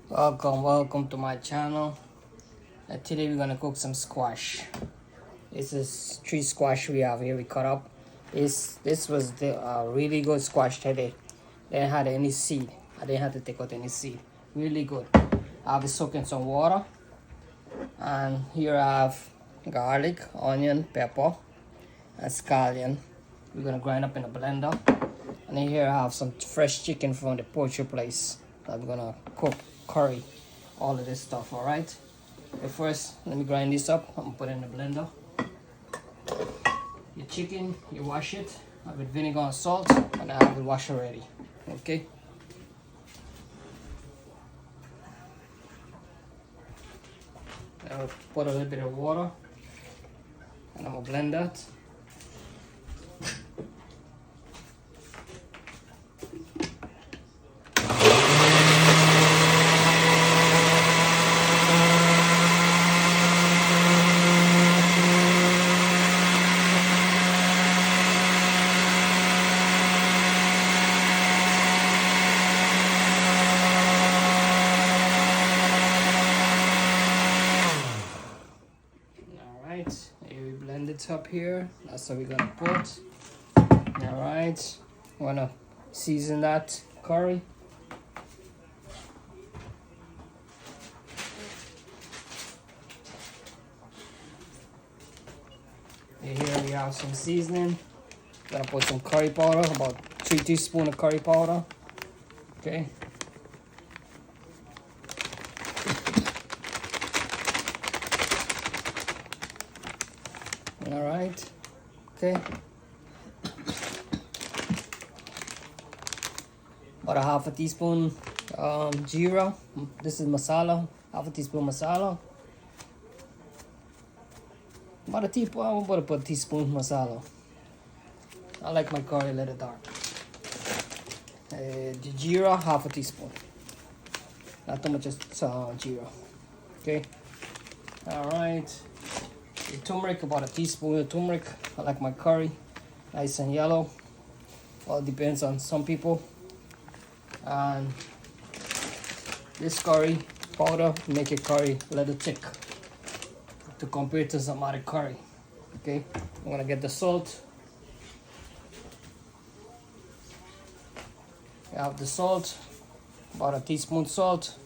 Welcome to my channel. Today we're gonna cook some squash. This is 3 squash we have here. We cut up. This was the really good squash today. They didn't have any seed. I didn't have to take out any seed. Really good. I'll be soaking some water. And here I have garlic, onion, pepper, and scallion. We're gonna grind up in a blender. And here I have some fresh chicken from the poultry place. I'm gonna cook curry, all of this stuff. All right. But first, let me grind this up. I'm gonna put it in the blender. Your chicken, you wash it with vinegar and salt, and I have it washed already. Okay. I'll put a little bit of water, and I'm gonna blend that. Here we blend it up here. That's what we're gonna put. All right, wanna season that curry. And here we have some seasoning. Gonna put some curry powder, about 3 teaspoons of curry powder. Okay. All right. Okay. About a half a teaspoon jeera. This is masala. Half a teaspoon masala. About a teaspoon. I'm gonna put a teaspoon masala. I like my curry a little dark. The jeera, half a teaspoon. Not too much jeera. Okay. All right. The turmeric, about a teaspoon of turmeric. I like my curry nice and yellow. Well, it depends on some people. And this curry powder make your curry a little thick to compare to some other curry. Okay, I'm gonna get the salt. I have the salt, about a teaspoon salt.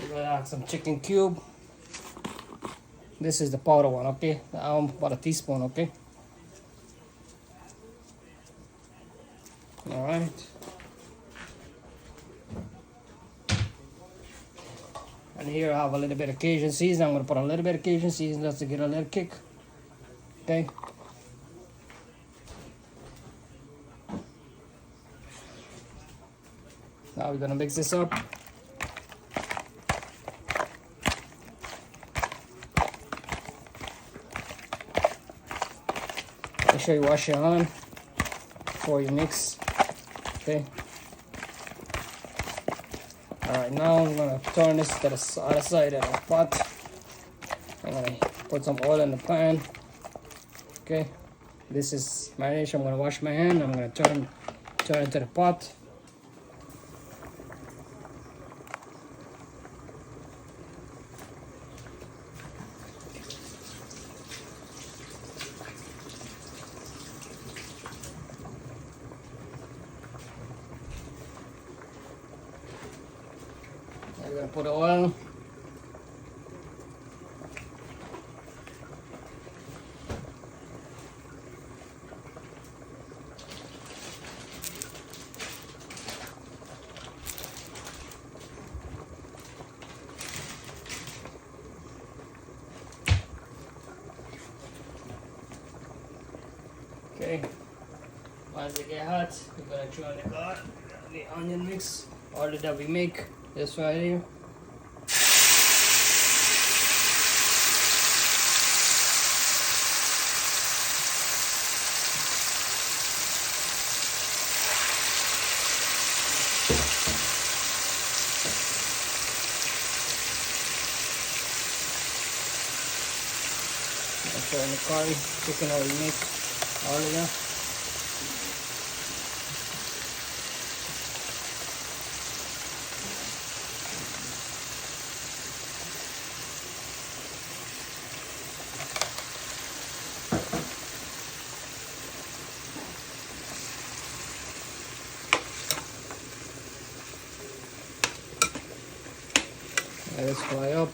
We're gonna add some chicken cube. This is the powder one, okay? About a teaspoon, okay? All right. And here I have a little bit of Cajun seasoning. I'm gonna put a little bit of Cajun seasoning just to get a little kick. Okay. Now we're gonna mix this up. Make sure you wash your hand before you mix. Okay. Alright, now I'm gonna turn this to the other side of the pot. I'm gonna put some oil in the pan. Okay. This is marination. I'm gonna wash my hand. I'm gonna turn it to the pot. I'm gonna put oil. Okay. Once they get hot, we're gonna throw in the onion mix, all that we make. This right here. So in the curry, chicken already mixed, all of that. Let it fry up.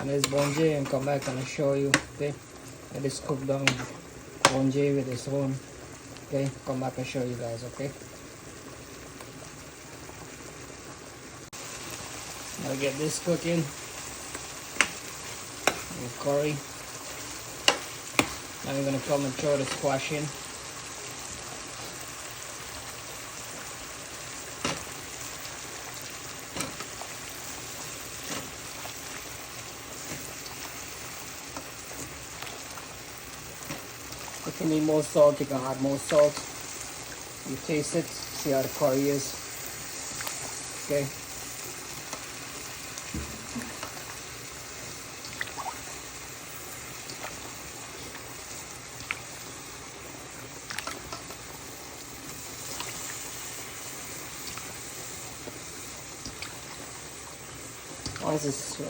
And this bonje and come back and I'll show you. Okay, let this cook down bonje with this one. Okay, come back and show you guys. Okay, I'll get this cooking with curry. Now we're gonna come and throw the squash in. If you need more salt, you can add more salt. You taste it, see how the curry is. Okay. Once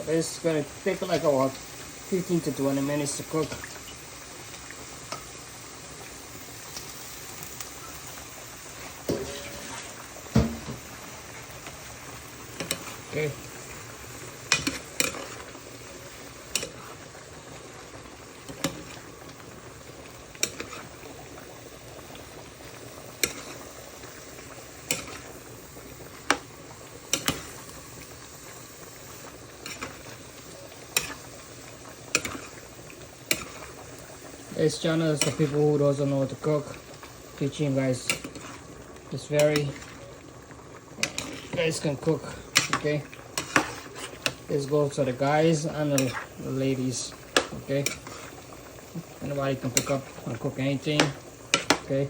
it's going to take like about 15 to 20 minutes to cook. Okay. This channel is for people who doesn't know how to cook. Teaching guys, it's very, guys can cook. Okay, this goes to the guys and the ladies. Okay, anybody can pick up and cook anything. Okay,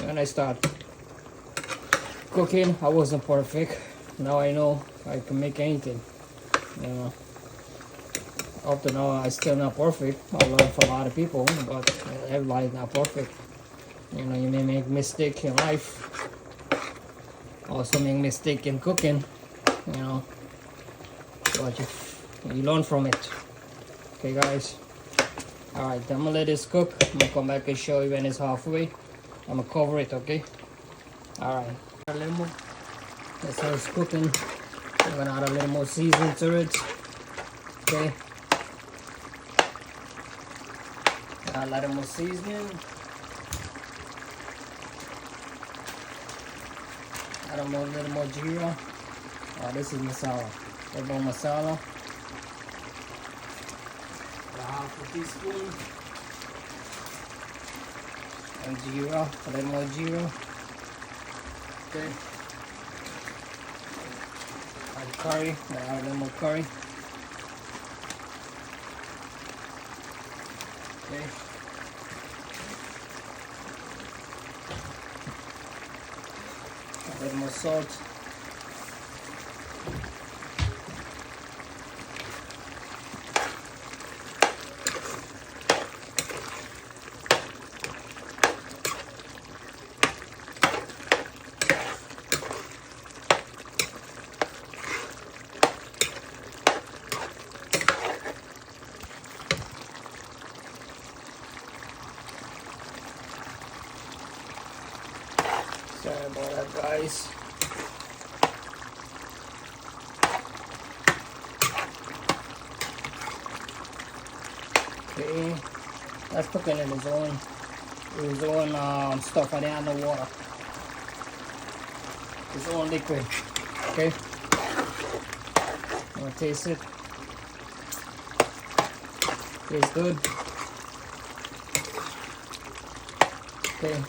when I start cooking, I wasn't perfect. Now I know I can make anything. You know, up to now I still not perfect. I learned from a lot of people, but everybody's not perfect. You know, you may make mistake in life. Also make mistake in cooking, you know, but you learn from it. Okay guys, all right, I'm gonna let this cook. I'm gonna come back and show you when it's halfway. I'm gonna cover it. Okay, all right, a little more. That's how it's cooking. I'm gonna add a little more seasoning to it. Okay, add a little more seasoning. Add a little more jeera. Oh, this is masala. A little more masala. Half a teaspoon. And jeera. A little more jeera. Okay. Add curry. Add a little more curry. Okay. A little more salt. Sorry about that, guys. Okay, that's cooking in his own stuff. I didn't add no water. His own liquid. Okay, I'm gonna taste it. Tastes good. Okay.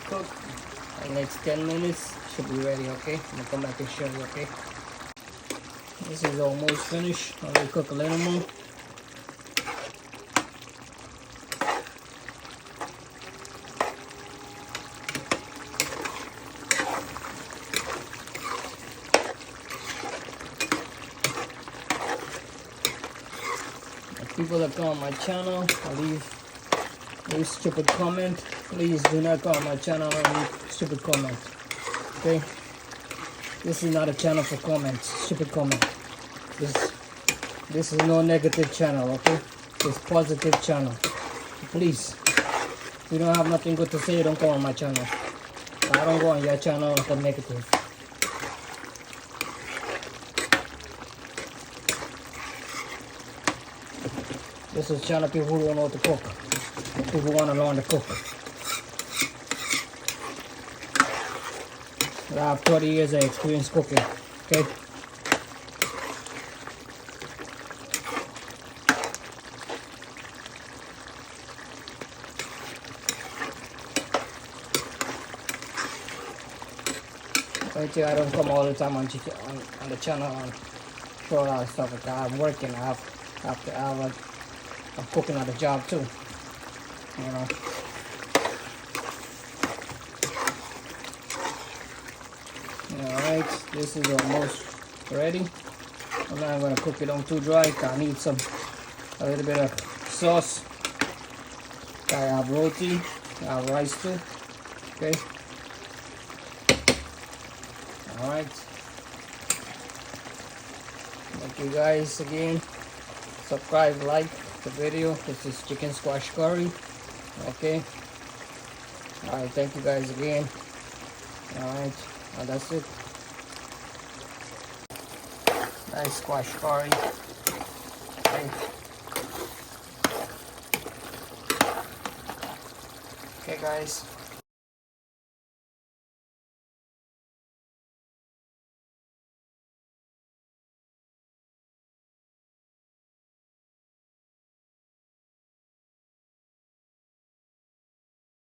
Cook. The next 10 minutes should be ready. Okay, I'm gonna come back and show you. Okay, this is almost finished. I'm gonna cook a little more. People that come on my channel, leave stupid comment. Please do not come on my channel and leave stupid comment. Okay? This is not a channel for comments, stupid comment. This is no negative channel, okay? It's positive channel. Please, if you don't have nothing good to say, don't come on my channel. I don't go on your channel for negative. This is channel people who don't know how to cook. People who want to learn to cook. I have 30 years of experience cooking. Okay? I don't come all the time on the channel and show a lot of stuff like that. I'm working. I'm cooking at a job too. You know. Alright, this is almost ready. I'm not gonna cook it on too dry because I need a little bit of sauce. I have roti, I have rice too. Okay. Alright. Thank you guys again. Subscribe, like the video. This is chicken squash curry. Okay. Alright, thank you guys again. Alright, well, that's it. Nice squash curry. Okay. Okay guys.